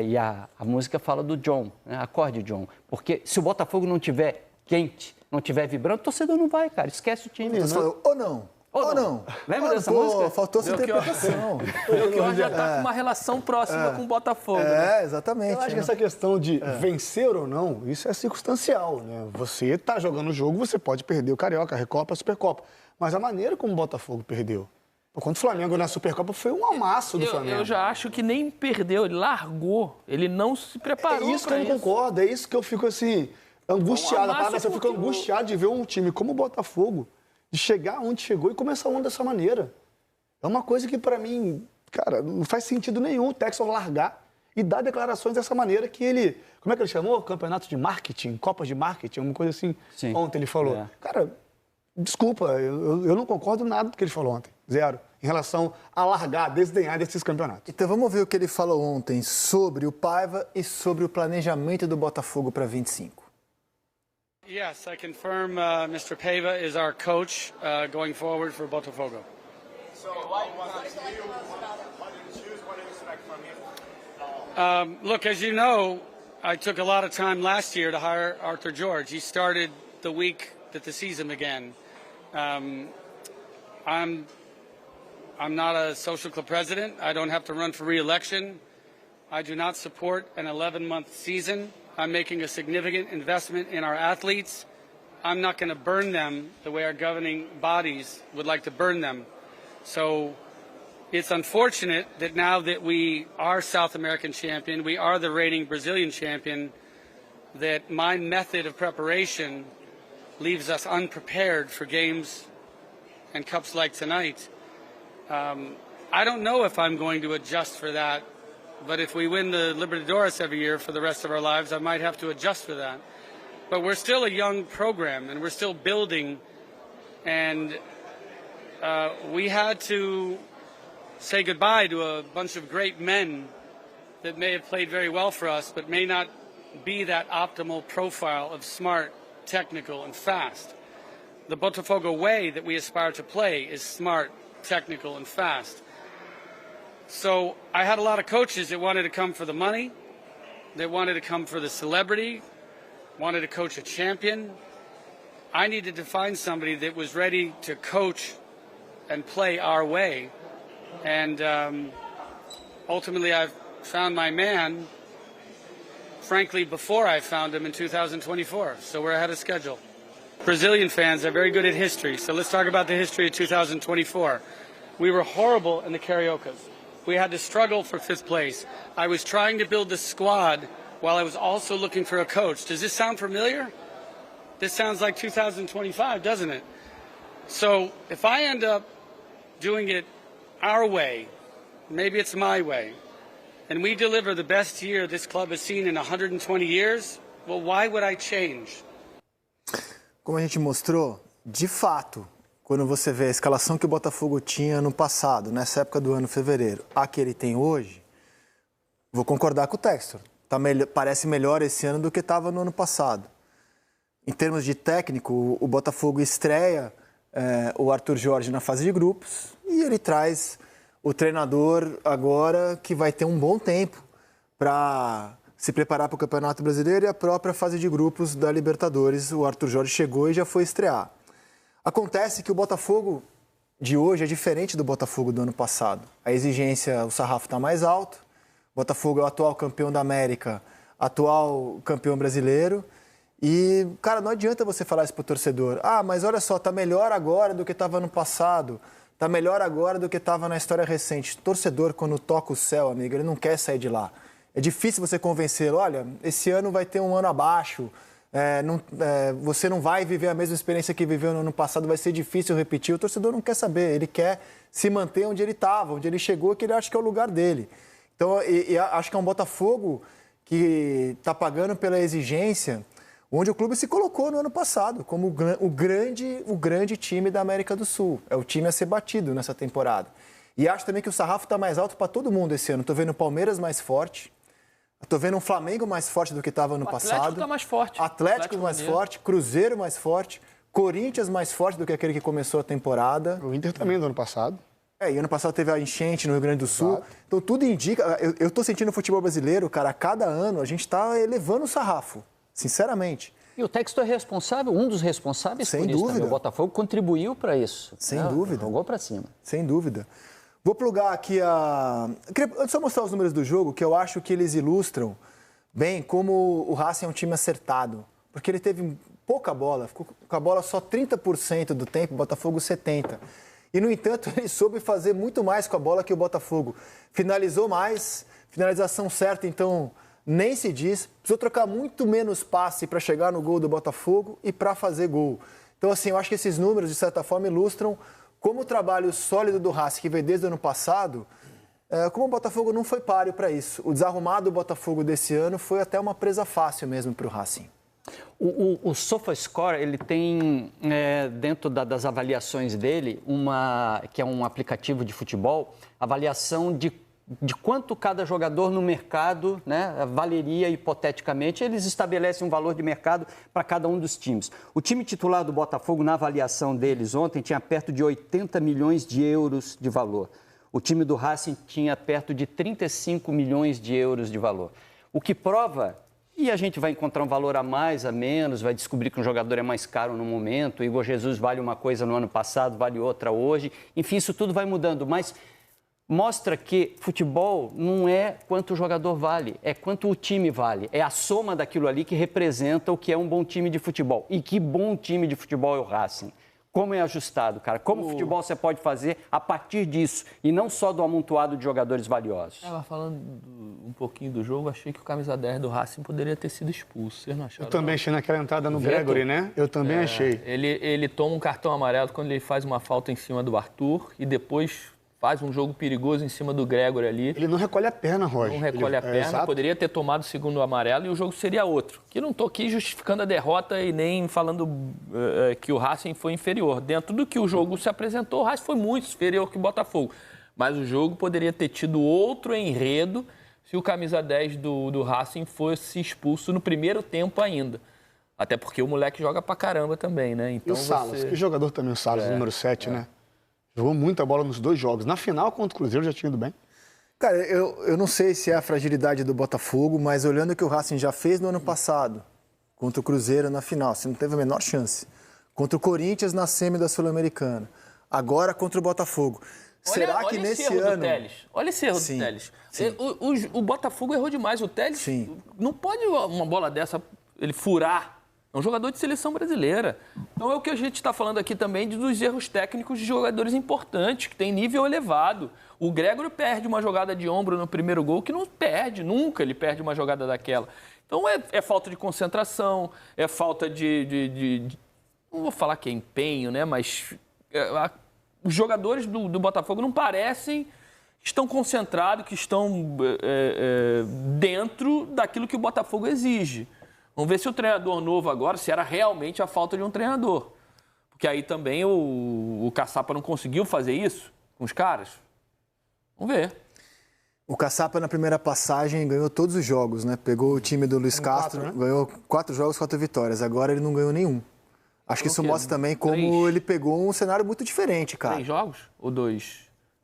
E a música fala do John, né? Acorde, John. Porque se o Botafogo não tiver quente, não tiver vibrando, o torcedor não vai, cara. Esquece o time. Você falou, ou não. Ou não. Lembra dessa música? Faltou essa interpretação. O Belchior já está com uma relação próxima com o Botafogo. Né? Exatamente. Eu acho que essa questão de vencer ou não, isso é circunstancial, né? Você está jogando o jogo, você pode perder o Carioca, a Recopa, a Supercopa. Mas a maneira como o Botafogo perdeu. Quando o Flamengo na Supercopa foi um amasso do Flamengo. Eu já acho que nem perdeu, ele largou. Ele não se preparou. É isso que eu não concordo, é isso que eu fico assim, angustiado. Eu fico angustiado de ver um time como o Botafogo, de chegar onde chegou e começar o ano dessa maneira. É uma coisa que, para mim, cara, não faz sentido nenhum o Textor largar e dar declarações dessa maneira que ele... Como é que ele chamou? Campeonato de marketing, Copas de marketing, uma coisa assim. Sim. Ontem ele falou. Cara, desculpa, eu não concordo nada do que ele falou ontem. Zero. Em relação a largar, desdenhar desses campeonatos. Então vamos ver o que ele falou ontem sobre o Paiva e sobre o planejamento do Botafogo para 25. Yes, I confirm Mr. Paiva is our coach going forward for Botafogo. So why did you choose? What do you expect from him? Look, as you know, I took a lot of time last year to hire Arthur George. He started the week that the season began. I'm not a social club president. I don't have to run for re-election. I do not support an 11-month season. I'm making a significant investment in our athletes. I'm not going to burn them the way our governing bodies would like to burn them. So it's unfortunate that now that we are South American champion, we are the reigning Brazilian champion, that my method of preparation leaves us unprepared for games and cups like tonight. I don't know if I'm going to adjust for that, but if we win the Libertadores every year for the rest of our lives, I might have to adjust for that. But we're still a young program, and we're still building, and we had to say goodbye to a bunch of great men that may have played very well for us, but may not be that optimal profile of smart, technical, and fast. The Botafogo way that we aspire to play is smart, technical, and fast. So I had a lot of coaches that wanted to come for the money, that wanted to come for the celebrity, wanted to coach a champion. I needed to find somebody that was ready to coach and play our way. And ultimately, I've found my man, frankly, before I found him in 2024. So we're ahead of schedule. Brazilian fans are very good at history. So let's talk about the history of 2024. We were horrible in the Cariocas. We had to struggle for 5th place. I was trying to build the squad while I was also looking for a coach. Does this sound familiar? This sounds like 2025, doesn't it? So if I end up doing it our way, maybe it's my way, and we deliver the best year this club has seen in 120 years, well, why would I change? Como a gente mostrou, de fato, quando você vê a escalação que o Botafogo tinha no passado, nessa época do ano, fevereiro, a que ele tem hoje, vou concordar com o Textor. Parece melhor esse ano do que estava no ano passado. Em termos de técnico, o Botafogo estreia o Arthur Jorge na fase de grupos e ele traz o treinador agora que vai ter um bom tempo para se preparar para o Campeonato Brasileiro e a própria fase de grupos da Libertadores. O Arthur Jorge chegou e já foi estrear. Acontece que o Botafogo de hoje é diferente do Botafogo do ano passado. A exigência, o sarrafo está mais alto. O Botafogo é o atual campeão da América, atual campeão brasileiro. E, cara, não adianta você falar isso pro torcedor. Ah, mas olha só, tá melhor agora do que estava no passado. Tá melhor agora do que estava na história recente. Torcedor, quando toca o céu, amigo, ele não quer sair de lá. É difícil você convencê-lo. Olha, esse ano vai ter um ano abaixo. Você não vai viver a mesma experiência que viveu no ano passado. Vai ser difícil repetir. O torcedor não quer saber. Ele quer se manter onde ele estava, onde ele chegou, que ele acha que é o lugar dele. Então, acho que é um Botafogo que está pagando pela exigência onde o clube se colocou no ano passado como o grande time da América do Sul. É o time a ser batido nessa temporada. E acho também que o sarrafo está mais alto para todo mundo esse ano. Estou vendo o Palmeiras mais forte, estou vendo um Flamengo mais forte do que estava no passado. Atlético está mais forte. Atlético mais forte, Cruzeiro mais forte, Corinthians mais forte do que aquele que começou a temporada. O Inter também do ano passado. E ano passado teve a enchente no Rio Grande do Sul. Exato. Então tudo indica... Eu estou sentindo o futebol brasileiro, cara, a cada ano a gente está elevando o sarrafo. Sinceramente. E o Textor é responsável, um dos responsáveis Sem por isso dúvida. também. O Botafogo contribuiu para isso. Sem dúvida. Jogou para cima. Sem dúvida. Vou plugar aqui Queria só mostrar os números do jogo, que eu acho que eles ilustram bem como o Racing é um time acertado. Porque ele teve pouca bola, ficou com a bola só 30% do tempo, o Botafogo 70%. E, no entanto, ele soube fazer muito mais com a bola que o Botafogo. Finalizou mais, finalização certa, então... Nem se diz, precisou trocar muito menos passe para chegar no gol do Botafogo e para fazer gol. Então, assim, eu acho que esses números, de certa forma, ilustram como o trabalho sólido do Racing, que veio desde o ano passado, como o Botafogo não foi páreo para isso. O desarrumado do Botafogo desse ano foi até uma presa fácil mesmo para o Racing. O SofaScore, ele tem, dentro das avaliações dele, que é um aplicativo de futebol, avaliação de quanto cada jogador no mercado, né, valeria hipoteticamente. Eles estabelecem um valor de mercado para cada um dos times. O time titular do Botafogo, na avaliação deles ontem, tinha perto de 80 milhões de euros de valor. O time do Racing tinha perto de 35 milhões de euros de valor. O que prova, e a gente vai encontrar um valor a mais, a menos, vai descobrir que um jogador é mais caro no momento, o Igor Jesus vale uma coisa no ano passado, vale outra hoje. Enfim, isso tudo vai mudando, mas... mostra que futebol não é quanto o jogador vale, é quanto o time vale. É a soma daquilo ali que representa o que é um bom time de futebol. E que bom time de futebol é o Racing. Como é ajustado, cara. Como futebol você pode fazer a partir disso. E não só do amontoado de jogadores valiosos. Falando um pouquinho do jogo, achei que o camisa 10 do Racing poderia ter sido expulso. Vocês não acharam? Eu também achei naquela entrada no Gregory, né? Eu também achei. Ele toma um cartão amarelo quando ele faz uma falta em cima do Arthur e depois... faz um jogo perigoso em cima do Gregory ali. Ele não recolhe a perna, Roger. Não recolhe a perna, poderia ter tomado o segundo amarelo e o jogo seria outro. Que não estou aqui justificando a derrota e nem falando que o Racing foi inferior. Dentro do que o jogo se apresentou, o Racing foi muito inferior que o Botafogo. Mas o jogo poderia ter tido outro enredo se o camisa 10 do Racing fosse expulso no primeiro tempo ainda. Até porque o moleque joga pra caramba também, né? Então, e o Salas, que jogador também, o Salas, número 7, né? Jogou muita bola nos dois jogos. Na final, contra o Cruzeiro, já tinha ido bem. Cara, eu não sei se é a fragilidade do Botafogo, mas olhando o que o Racing já fez no ano passado, contra o Cruzeiro na final, você não teve a menor chance. Contra o Corinthians na semi da Sul-Americana. Agora contra o Botafogo. Será que nesse ano... Olha esse erro Sim, do Telles. sim. O Botafogo errou demais. O Telles Sim. não pode uma bola dessa ele furar. É um jogador de seleção brasileira. Então é o que a gente está falando aqui também dos erros técnicos de jogadores importantes, que tem nível elevado. O Gregório perde uma jogada de ombro no primeiro gol, que não perde, nunca ele perde uma jogada daquela. Então é falta de concentração, é falta de não vou falar que é empenho, né? Mas os jogadores do Botafogo não parecem que estão concentrados, que estão dentro daquilo que o Botafogo exige. Vamos ver se o treinador novo agora, se era realmente a falta de um treinador. Porque aí também o Caçapa não conseguiu fazer isso com os caras. Vamos ver. O Caçapa, na primeira passagem, ganhou todos os jogos, né? Pegou o time do Luiz Castro, 4, né? ganhou 4 jogos, 4 vitórias. Agora ele não ganhou nenhum. Acho que isso mostra também como 3. ele pegou um cenário muito diferente, cara. 3 jogos ou 2?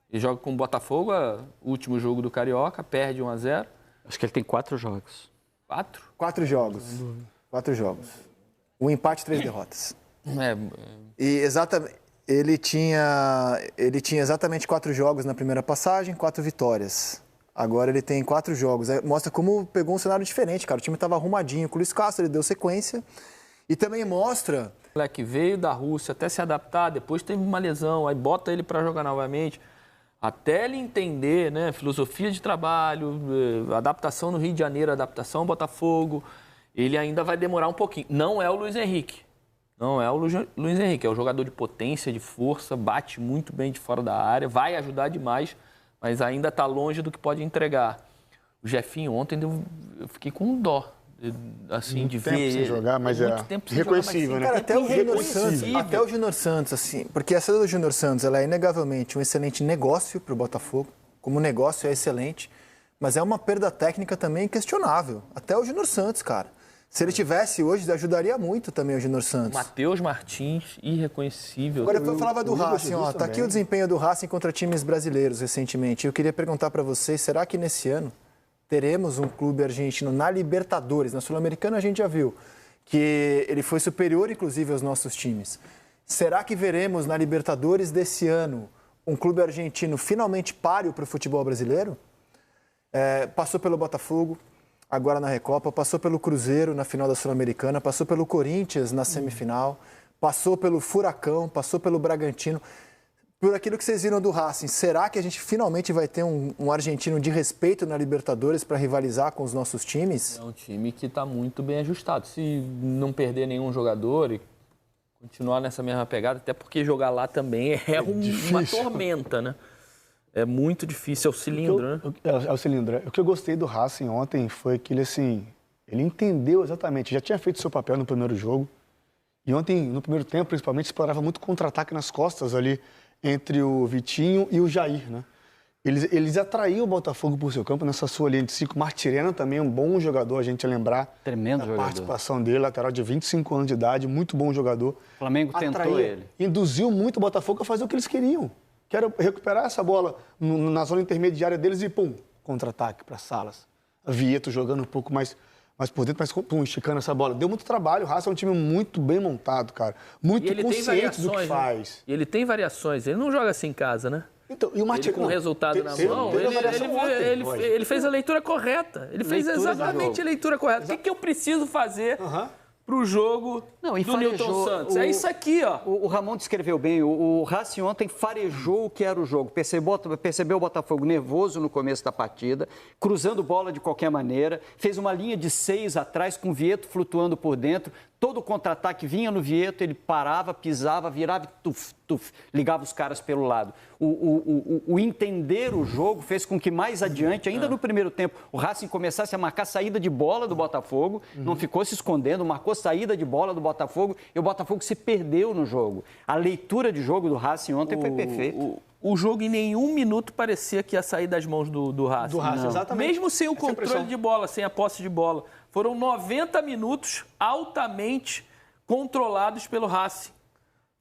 Ele joga com o Botafogo, o último jogo do Carioca, perde 1-0. Acho que ele tem 4 jogos. 4? 4 jogos. 4 jogos. Um empate, 3 derrotas. E exatamente, ele tinha exatamente 4 jogos na primeira passagem, 4 vitórias. Agora ele tem 4 jogos. Mostra como pegou um cenário diferente, cara. O time estava arrumadinho. Com o Luiz Castro, ele deu sequência. E também mostra... O moleque veio da Rússia até se adaptar, depois teve uma lesão, aí bota ele para jogar novamente. Até ele entender, né, filosofia de trabalho, adaptação no Rio de Janeiro, adaptação ao Botafogo, ele ainda vai demorar um pouquinho. Não é o Luiz Henrique. Não é o Luiz Henrique, é um jogador de potência, de força, bate muito bem de fora da área, vai ajudar demais, mas ainda está longe do que pode entregar. O Jefinho ontem, eu fiquei com dó. Assim, de ver sem jogar, mas muito tempo sem reconhecível, jogar, né? Cara, Reconhecível. até o Júnior Santos, assim, porque a saída do Júnior Santos, ela é inegavelmente um excelente negócio para o Botafogo, como negócio é excelente, mas é uma perda técnica também questionável. Até o Júnior Santos, cara. Se ele tivesse hoje, ajudaria muito também o Júnior Santos. Matheus Martins, irreconhecível. Agora, eu falava do o Igor Racing, Jesus ó, tá aqui também. o desempenho do Racing contra times brasileiros recentemente. Eu queria perguntar para vocês, será que nesse ano teremos um clube argentino na Libertadores? Na Sul-Americana a gente já viu que ele foi superior, inclusive, aos nossos times. Será que veremos na Libertadores desse ano um clube argentino finalmente páreo para o futebol brasileiro? Passou pelo Botafogo, agora na Recopa, passou pelo Cruzeiro na final da Sul-Americana, passou pelo Corinthians na semifinal, passou pelo Furacão, passou pelo Bragantino. Por aquilo que vocês viram do Racing, será que a gente finalmente vai ter um argentino de respeito na Libertadores para rivalizar com os nossos times? É um time que está muito bem ajustado. Se não perder nenhum jogador e continuar nessa mesma pegada, até porque jogar lá também é uma tormenta, né? É muito difícil, é o cilindro, né? É o cilindro. O que eu gostei do Racing ontem foi que ele entendeu exatamente, já tinha feito seu papel no primeiro jogo, e ontem, no primeiro tempo, principalmente, explorava muito contra-ataque nas costas ali, entre o Vitinho e o Jair, né? Eles atraíam o Botafogo por seu campo nessa sua linha de 5. Martirena também é um bom jogador, a gente ia lembrar. Tremendo da jogador. participação dele, lateral de 25 anos de idade, muito bom jogador. O Flamengo tentou ele. Induziu muito o Botafogo a fazer o que eles queriam. Que era recuperar essa bola na zona intermediária deles e, pum, contra-ataque para Salas. Vieto jogando um pouco mais por dentro, mas pum, esticando essa bola. Deu muito trabalho, o Racing é um time muito bem montado, cara. Muito consciente do que faz. E ele tem variações, ele não joga assim em casa, né? Então, e o Martirena, Com o resultado na mão, ele fez a leitura correta. Ele fez exatamente a leitura correta. O que eu preciso fazer pro jogo do Nilton Santos? É isso aqui, ó. O Ramon descreveu bem. O Racing ontem farejou o que era o jogo. Percebeu o Botafogo nervoso no começo da partida, cruzando bola de qualquer maneira, fez uma linha de 6 atrás com o Vieto flutuando por dentro. Todo o contra-ataque vinha no Vieto, ele parava, pisava, virava e ligava os caras pelo lado. O entender o jogo fez com que mais adiante, ainda no primeiro tempo, o Racing começasse a marcar saída de bola do Botafogo, não ficou se escondendo, marcou saída de bola do Botafogo e o Botafogo se perdeu no jogo. A leitura de jogo do Racing ontem foi perfeita. O jogo em nenhum minuto parecia que ia sair das mãos do Racing. Do Racing, exatamente. Mesmo sem o Essa controle impressão. de bola, sem a posse de bola. Foram 90 minutos altamente controlados pelo Racing.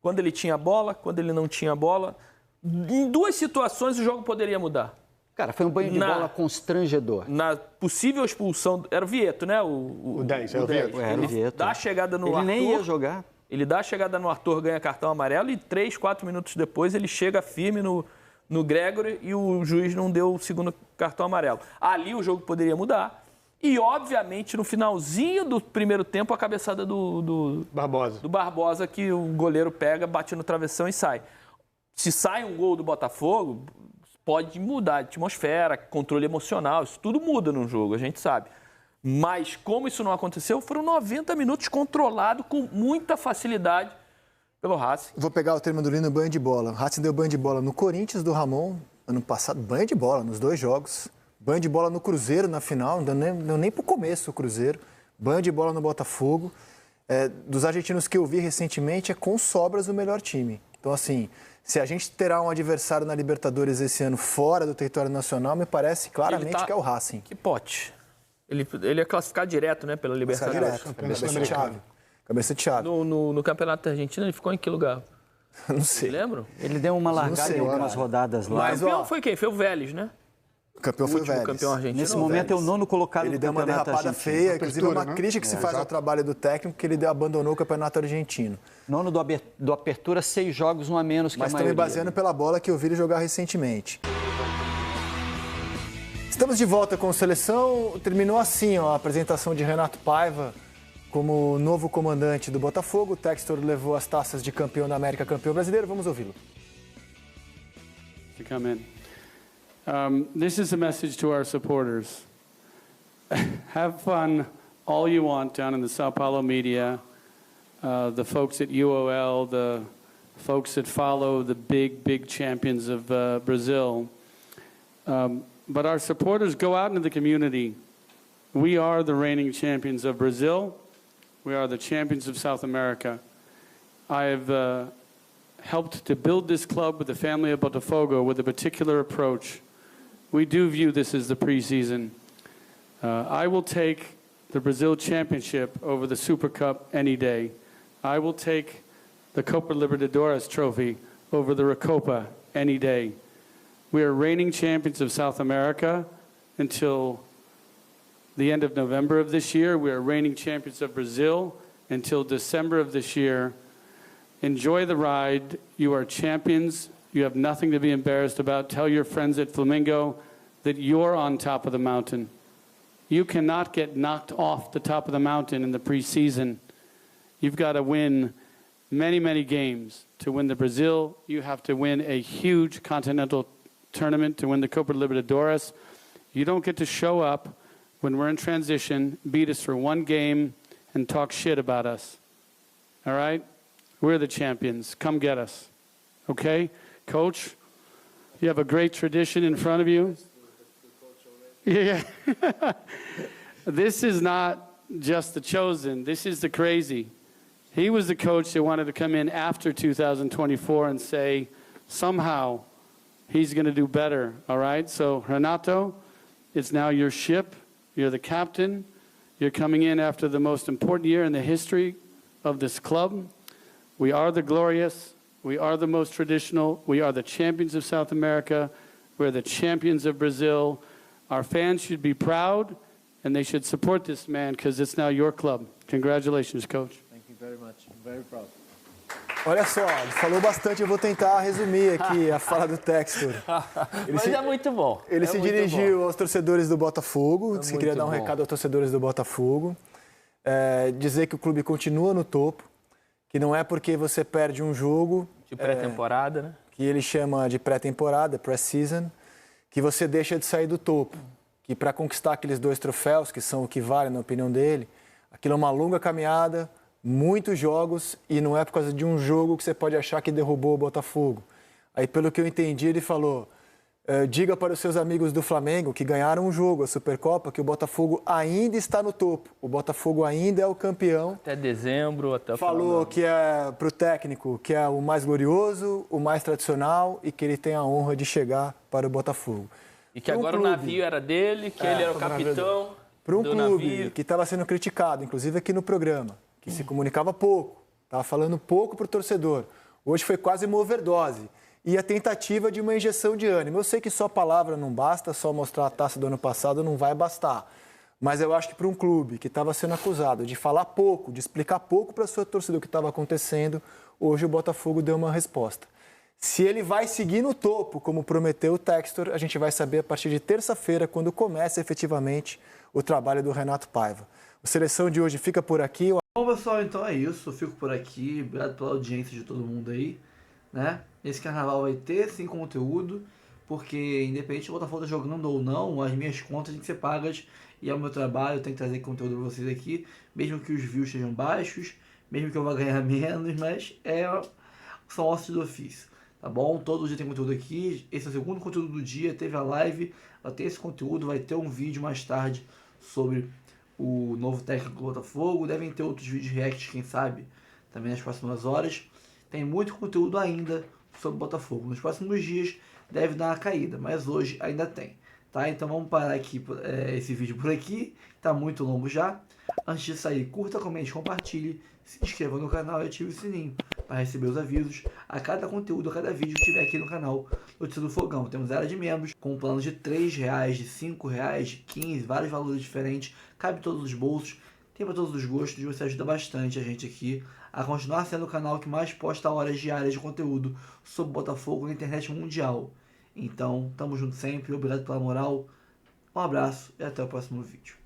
Quando ele tinha bola, quando ele não tinha bola. Em 2 situações o jogo poderia mudar. Cara, foi um banho de bola constrangedor. Na possível expulsão, era o Vieto, né? O 10, é o Vieto. Era o Vieto. Dá a chegada no Ele Arthur. nem ia jogar. Ele dá a chegada no Arthur, ganha cartão amarelo e 3, 4 minutos depois ele chega firme no Gregory e o juiz não deu o segundo cartão amarelo. Ali o jogo poderia mudar. E, obviamente, no finalzinho do primeiro tempo, a cabeçada do Barbosa, que o goleiro pega, bate no travessão e sai. Se sai um gol do Botafogo, pode mudar a atmosfera, controle emocional, isso tudo muda num jogo, a gente sabe. Mas, como isso não aconteceu, foram 90 minutos controlados com muita facilidade pelo Racing. Vou pegar o termo do Lino, banho de bola. O Racing deu banho de bola no Corinthians do Ramon, ano passado, banho de bola nos 2 jogos. Banho de bola no Cruzeiro na final, não deu nem pro começo o Cruzeiro. Banho de bola no Botafogo. Dos argentinos que eu vi recentemente, é com sobras o melhor time. Então, assim, se a gente terá um adversário na Libertadores esse ano fora do território nacional, me parece claramente que é o Racing. Que pote. Ele ia classificar direto, né, pela Libertadores. Cabeça de chave. Cabeça de chave. No Campeonato Argentino ele ficou em que lugar? Não sei. Lembra? Ele deu uma largada em algumas rodadas lá. Mas o campeão foi quem? Foi o Vélez, né? O campeão foi o Vélez. Campeão argentino. Nesse momento é o 9º colocado Ele do deu uma campeonato derrapada argentino. feia, inclusive uma né? crítica que se faz ao trabalho do técnico, que ele abandonou o campeonato argentino. 9º do Apertura, 6 jogos, um a menos que Mas a estou me maioria. baseando pela bola que eu vi ele jogar recentemente. Estamos de volta com a seleção. Terminou assim a apresentação de Renato Paiva como novo comandante do Botafogo. O Textor levou as taças de campeão da América, campeão brasileiro. Vamos ouvi-lo. To come in. This is a message to our supporters. Have fun all you want down in the Sao Paulo media, the folks at UOL, the folks that follow the big champions of Brazil. But our supporters, go out into the community. We are the reigning champions of Brazil. We are the champions of South America. I have helped to build this club with the family of Botafogo with a particular approach. We do view this as the preseason. I will take the Brazil Championship over the Super Cup any day. I will take the Copa Libertadores trophy over the Recopa any day. We are reigning champions of South America until the end of November of this year. We are reigning champions of Brazil until December of this year. Enjoy the ride. You are champions. You have nothing to be embarrassed about. Tell your friends at Flamingo that you're on top of the mountain. You cannot get knocked off the top of the mountain in the preseason. You've got to win many games. To win the Brazil, you have to win a huge continental tournament to win the Copa Libertadores. You don't get to show up when we're in transition, beat us for one game, and talk shit about us. All right? We're the champions. Come get us. Okay? Coach, you have a great tradition in front of you. Yeah. This is not just the chosen. This is the crazy. He was the coach that wanted to come in after 2024 and say, somehow, he's going to do better. All right? So, Renato, it's now your ship. You're the captain. You're coming in after the most important year in the history of this club. We are the glorious. We are the most traditional. We are the champions of South America. We're the champions of Brazil. Our fans should be proud, and they should support this man because it's now your club. Congratulations, Coach. Thank you very much. I'm very proud. Olha só, ele falou bastante, eu vou tentar resumir aqui a fala do Textor. Mas é muito bom. Ele é se muito dirigiu bom. aos torcedores do Botafogo, disse que queria dar um recado aos torcedores do Botafogo, dizer que o clube continua no topo, que não é porque você perde um jogo... De pré-temporada, né? Que ele chama de pré-temporada, pré-season, que você deixa de sair do topo. Que para conquistar aqueles 2 troféus, que são o que vale na opinião dele, aquilo é uma longa caminhada, muitos jogos, e não é por causa de um jogo que você pode achar que derrubou o Botafogo. Aí, pelo que eu entendi, ele falou, diga para os seus amigos do Flamengo que ganharam um jogo, a Supercopa, que o Botafogo ainda está no topo. O Botafogo ainda é o campeão. Até dezembro, até o Falou que é para o técnico que é o mais glorioso, o mais tradicional e que ele tem a honra de chegar para o Botafogo. E que agora o navio era dele, que ele era o capitão para um do clube navio. que estava sendo criticado, inclusive aqui no programa, que se comunicava pouco, estava falando pouco para o torcedor. Hoje foi quase uma overdose. e a tentativa de uma injeção de ânimo. Eu sei que só palavra não basta, só mostrar a taça do ano passado não vai bastar. Mas eu acho que para um clube que estava sendo acusado de falar pouco, de explicar pouco para a sua torcida o que estava acontecendo, hoje o Botafogo deu uma resposta. Se ele vai seguir no topo, como prometeu o Textor, a gente vai saber a partir de terça-feira, quando começa efetivamente o trabalho do Renato Paiva. A seleção de hoje fica por aqui. Bom, pessoal, então é isso. Eu fico por aqui. Obrigado pela audiência de todo mundo aí, né? Esse carnaval vai ter, sim, conteúdo, porque independente do Botafogo tá jogando ou não, as minhas contas têm que ser pagas e é o meu trabalho, eu tenho que trazer conteúdo para vocês aqui, mesmo que os views sejam baixos, mesmo que eu vá ganhar menos, mas são ossos do ofício, tá bom? Todo dia tem conteúdo aqui, esse é o segundo conteúdo do dia, teve a live, vai ter esse conteúdo, vai ter um vídeo mais tarde sobre o novo técnico do Botafogo, devem ter outros vídeos reacts, quem sabe, também nas próximas horas. Tem muito conteúdo ainda sobre o Botafogo. Nos próximos dias deve dar uma caída, mas hoje ainda tem. Tá? Então vamos parar aqui esse vídeo por aqui. Tá muito longo já. Antes de sair, curta, comente, compartilhe, se inscreva no canal e ative o sininho para receber os avisos a cada conteúdo, a cada vídeo que tiver aqui no canal Notícia do Fogão. Temos área de membros com planos de R$3, de R$5, de 15, vários valores diferentes. Cabe em todos os bolsos, tem para todos os gostos e você ajuda bastante a gente aqui a continuar sendo o canal que mais posta horas diárias de conteúdo sobre Botafogo na internet mundial. Então, tamo junto sempre, obrigado pela moral, um abraço e até o próximo vídeo.